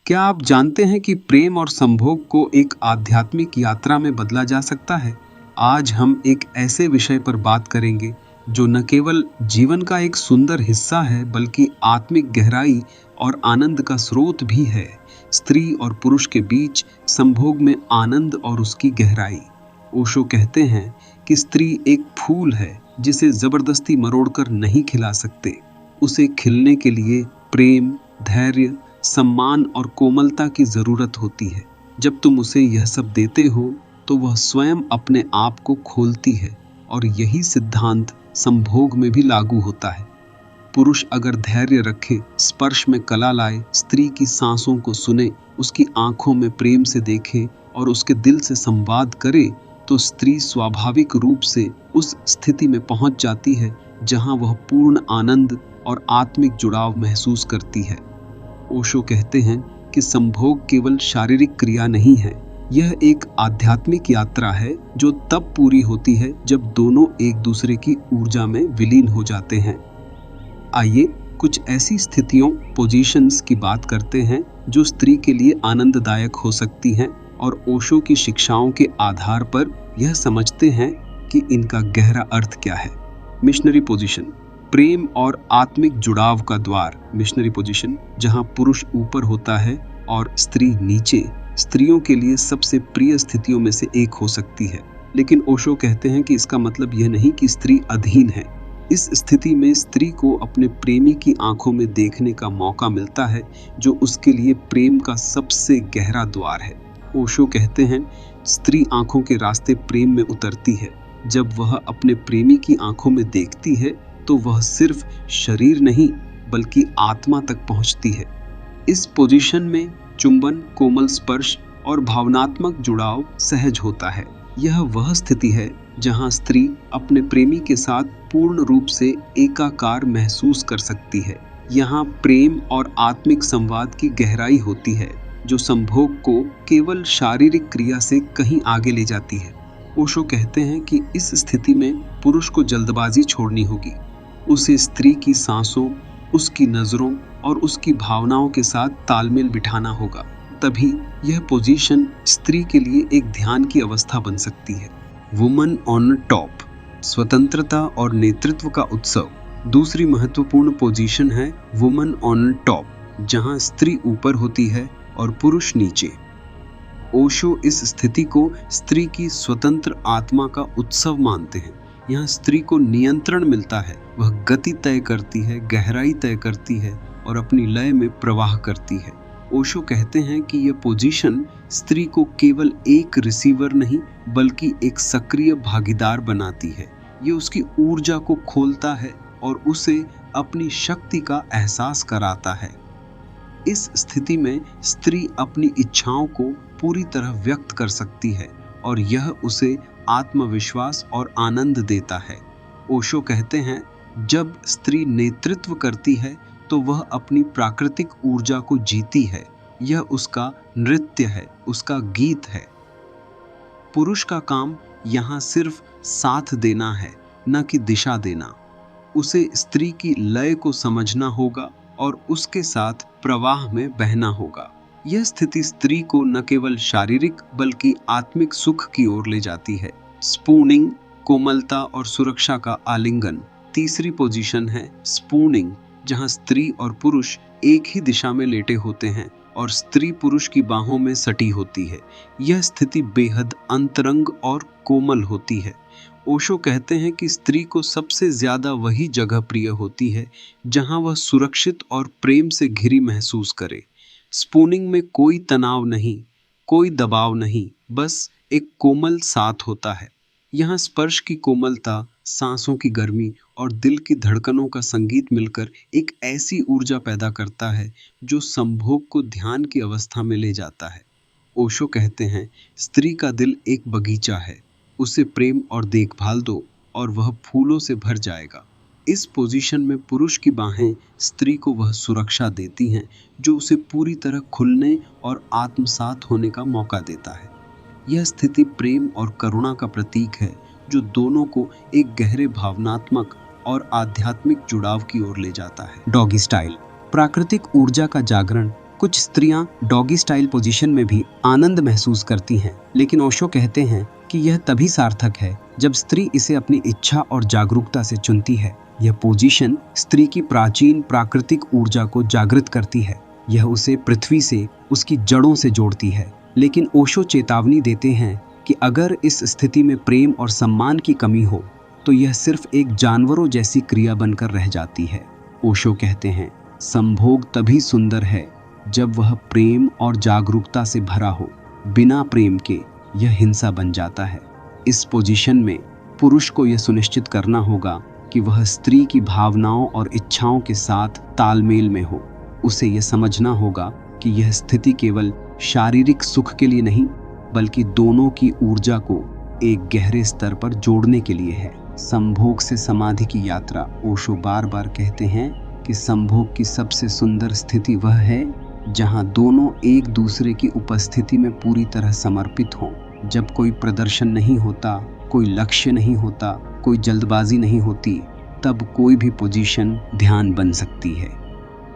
क्या आप जानते हैं कि प्रेम और संभोग को एक आध्यात्मिक यात्रा में बदला जा सकता है? आज हम एक ऐसे विषय पर बात करेंगे जो न केवल जीवन का एक सुंदर हिस्सा है बल्कि आत्मिक गहराई और आनंद का स्रोत भी है। स्त्री और पुरुष के बीच संभोग में आनंद और उसकी गहराई। ओशो कहते हैं कि स्त्री एक फूल है जिसे जबरदस्ती मरोड़कर नहीं खिला सकते। उसे खिलने के लिए प्रेम, धैर्य, सम्मान और कोमलता की जरूरत होती है। जब तुम उसे यह सब देते हो तो वह स्वयं अपने आप को खोलती है और यही सिद्धांत संभोग में भी लागू होता है। पुरुष अगर धैर्य रखे, स्पर्श में कला लाए, स्त्री की सांसों को सुने, उसकी आंखों में प्रेम से देखे और उसके दिल से संवाद करे, तो स्त्री स्वाभाविक रूप से उस स्थिति में पहुंच जाती है जहां वह पूर्ण आनंद और आत्मिक जुड़ाव महसूस करती है। ओशो कहते हैं कि संभोग केवल शारीरिक क्रिया नहीं है, यह एक आध्यात्मिक यात्रा है जो तब पूरी होती है जब दोनों एक दूसरे की ऊर्जा में विलीन हो जाते हैं। आइए कुछ ऐसी स्थितियों, पोजीशंस की बात करते हैं जो स्त्री के लिए आनंददायक हो सकती हैं और ओशो की शिक्षाओं के आधार पर यह समझते हैं कि इनका गहरा अर्थ क्या है। मिशनरी पोजीशन, प्रेम और आत्मिक जुड़ाव का द्वार। मिशनरी पोजीशन, जहां पुरुष ऊपर होता है और स्त्री नीचे, स्त्रियों के लिए सबसे प्रिय स्थितियों में से एक हो सकती है। लेकिन ओशो कहते हैं कि इसका मतलब यह नहीं कि स्त्री अधीन है। इस स्थिति में स्त्री को अपने प्रेमी की आंखों में देखने का मौका मिलता है जो उसके लिए प्रेम का सबसे गहरा द्वार है। ओशो कहते हैं, स्त्री आंखों के रास्ते प्रेम में उतरती है। जब वह अपने प्रेमी की आंखों में देखती है तो वह सिर्फ शरीर नहीं बल्कि आत्मा तक पहुंचती है। इस पोजीशन में चुंबन, कोमल स्पर्श और भावनात्मक जुड़ाव सहज होता है। यह वह स्थिति है जहां स्त्री अपने प्रेमी के साथ पूर्ण रूप से एकाकार महसूस कर सकती है। यहाँ प्रेम और आत्मिक संवाद की गहराई होती है जो संभोग को केवल शारीरिक क्रिया से कहीं आगे ले जाती है। ओशो कहते हैं कि इस स्थिति में पुरुष को जल्दबाजी छोड़नी होगी। उसे स्त्री की सांसों, उसकी नजरों और उसकी भावनाओं के साथ तालमेल बिठाना होगा। तभी यह पोजीशन स्त्री के लिए एक ध्यान की अवस्था बन सकती है। वुमन ऑन टॉप, स्वतंत्रता और नेतृत्व का उत्सव। दूसरी महत्वपूर्ण पोजीशन है वुमन ऑन टॉप, जहां स्त्री ऊपर होती है और पुरुष नीचे। ओशो इस स्थिति को स्त्री की स्वतंत्र आत्मा का उत्सव मानते हैं। यहाँ स्त्री को नियंत्रण मिलता है, वह गति तय करती है, गहराई तय करती है और अपनी लय में प्रवाह करती है। ओशो कहते हैं कि यह पोजीशन स्त्री को केवल एक रिसीवर नहीं बल्कि एक सक्रिय भागीदार बनाती है। ये उसकी ऊर्जा को खोलता है और उसे अपनी शक्ति का एहसास कराता है। इस स्थिति में स्त्री अपनी इच्छाओं को पूरी तरह व्यक्त कर सकती है और यह उसे आत्मविश्वास और आनंद देता है। ओशो कहते हैं, जब स्त्री नेतृत्व करती है तो वह अपनी प्राकृतिक ऊर्जा को जीती है। यह उसका नृत्य है, उसका गीत है। पुरुष का काम यहाँ सिर्फ साथ देना है, न कि दिशा देना। उसे स्त्री की लय को समझना होगा और उसके साथ प्रवाह में बहना होगा। यह स्थिति स्त्री को न केवल शारीरिक बल्कि आत्मिक सुख की ओर ले जाती है। स्पूनिंग, कोमलता और सुरक्षा का आलिंगन। तीसरी पोजीशन है स्पूनिंग, जहां स्त्री और पुरुष एक ही दिशा में लेटे होते हैं और स्त्री पुरुष की बाहों में सटी होती है। यह स्थिति बेहद अंतरंग और कोमल होती है। ओशो कहते हैं कि स्त्री को सबसे ज्यादा वही जगह प्रिय होती है जहां वह सुरक्षित और प्रेम से घिरी महसूस करे। स्पूनिंग में कोई तनाव नहीं, कोई दबाव नहीं, बस एक कोमल साथ होता है। यहाँ स्पर्श की कोमलता, सांसों की गर्मी और दिल की धड़कनों का संगीत मिलकर एक ऐसी ऊर्जा पैदा करता है जो संभोग को ध्यान की अवस्था में ले जाता है। ओशो कहते हैं, स्त्री का दिल एक बगीचा है, उसे प्रेम और देखभाल दो और वह फूलों से भर जाएगा। इस पोजीशन में पुरुष की बाहें स्त्री को वह सुरक्षा देती हैं जो उसे पूरी तरह खुलने और आत्मसात होने का मौका देता है। यह स्थिति प्रेम और करुणा का प्रतीक है जो दोनों को एक गहरे भावनात्मक और आध्यात्मिक जुड़ाव की ओर ले जाता है। डॉगी स्टाइल, प्राकृतिक ऊर्जा का जागरण कुछ स्त्रियां डॉगी स्टाइल पोजीशन में भी आनंद महसूस करती हैं, लेकिन ओशो कहते हैं कि यह तभी सार्थक है जब स्त्री इसे अपनी इच्छा और जागरूकता से चुनती है। यह पोजीशन स्त्री की प्राचीन प्राकृतिक ऊर्जा को जागृत करती है। यह उसे पृथ्वी से उसकी जड़ों से जोड़ती है। लेकिन ओशो चेतावनी देते हैं कि अगर इस स्थिति में प्रेम और सम्मान की कमी हो तो यह सिर्फ एक जानवरों जैसी क्रिया बनकर रह जाती है। ओशो कहते हैं, संभोग तभी सुंदर है जब वह प्रेम और जागरूकता से भरा हो। बिना प्रेम के यह हिंसा बन जाता है। इस पोजीशन में पुरुष को यह सुनिश्चित करना होगा कि वह स्त्री की भावनाओं और इच्छाओं के साथ तालमेल में हो। उसे यह समझना होगा कि यह स्थिति केवल शारीरिक सुख के लिए नहीं, बल्कि दोनों की ऊर्जा को एक गहरे स्तर पर जोड़ने के लिए है। संभोग से समाधि की यात्रा। ओशो बार बार कहते हैं कि संभोग की सबसे सुंदर स्थिति वह है जहां दोनों एक दूसरे की उपस्थिति में पूरी तरह समर्पित हों। जब कोई प्रदर्शन नहीं होता, कोई लक्ष्य नहीं होता, कोई जल्दबाजी नहीं होती, तब कोई भी पोजीशन ध्यान बन सकती है।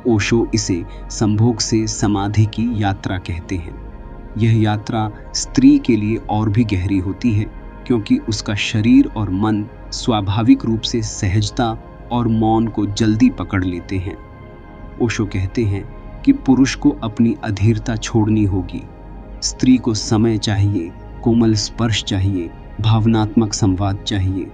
ओशो इसे संभोग से समाधि की यात्रा कहते हैं। यह यात्रा स्त्री के लिए और भी गहरी होती है, क्योंकि उसका शरीर और मन स्वाभाविक रूप से सहजता और मौन को जल्दी पकड़ लेते हैं। ओशो कहते हैं कि पुरुष को अपनी अधीरता छोड़नी होगी। स्त्री को समय चाहिए, कोमल स्पर्श चाहिए, भावनात्मक संवाद चाहिए।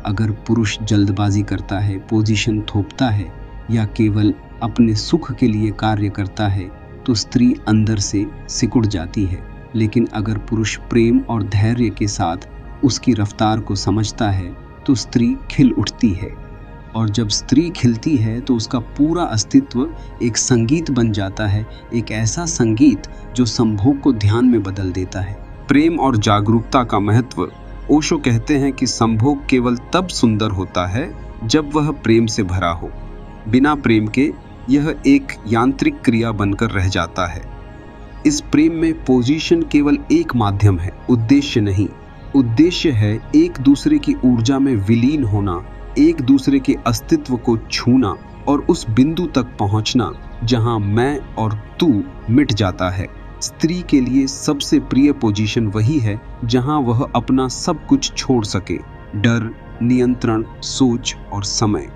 अगर पुरुष जल्दबाजी करता है, पोजीशन थोपता है या केवल अपने सुख के लिए कार्य करता है तो स्त्री अंदर से सिकुड़ जाती है। लेकिन अगर पुरुष प्रेम और धैर्य के साथ उसकी रफ्तार को समझता है तो स्त्री खिल उठती है। और जब स्त्री खिलती है तो उसका पूरा अस्तित्व एक संगीत बन जाता है, एक ऐसा संगीत जो संभोग को ध्यान में बदल देता है। प्रेम और जागरूकता का महत्व। ओशो कहते हैं कि संभोग केवल तब सुंदर होता है जब वह प्रेम से भरा हो। बिना प्रेम के यह एक यांत्रिक क्रिया बनकर रह जाता है। इस प्रेम में पोजीशन केवल एक माध्यम है, उद्देश्य नहीं। उद्देश्य है एक दूसरे की ऊर्जा में विलीन होना, एक दूसरे के अस्तित्व को छूना और उस बिंदु तक पहुंचना जहां मैं और तू मिट जाता है। स्त्री के लिए सबसे प्रिय पोजीशन वही है जहां वह अपना सब कुछ छोड़ सके, डर, नियंत्रण, सोच और समय।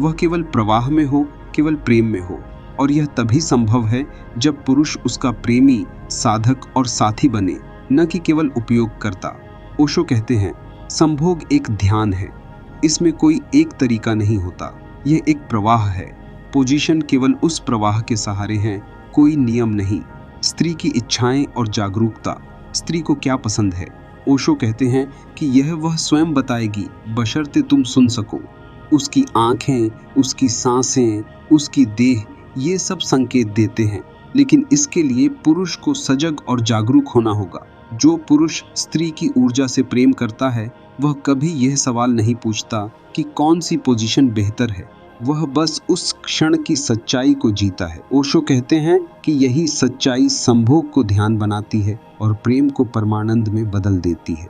वह केवल प्रवाह में हो, केवल प्रेम में हो। और यह तभी संभव है जब पुरुष उसका प्रेमी, साधक और साथी बने, न कि केवल उपयोगकर्ता। ओशो कहते हैं, संभोग एक ध्यान है। इसमें कोई एक तरीका नहीं होता, यह एक प्रवाह है। पोजीशन केवल उस प्रवाह के सहारे हैं, कोई नियम नहीं। स्त्री की इच्छाएं और जागरूकता। स्त्री को क्या पसंद है? ओशो कहते हैं कि यह वह स्वयं बताएगी, बशर्ते तुम सुन सको। उसकी आंखें, उसकी सांसें, उसकी देह, ये सब संकेत देते हैं। लेकिन इसके लिए पुरुष को सजग और जागरूक होना होगा। जो पुरुष स्त्री की ऊर्जा से प्रेम करता है वह कभी यह सवाल नहीं पूछता कि कौन सी पोजीशन बेहतर है। वह बस उस क्षण की सच्चाई को जीता है। ओशो कहते हैं कि यही सच्चाई संभोग को ध्यान बनाती है और प्रेम को परमानंद में बदल देती है।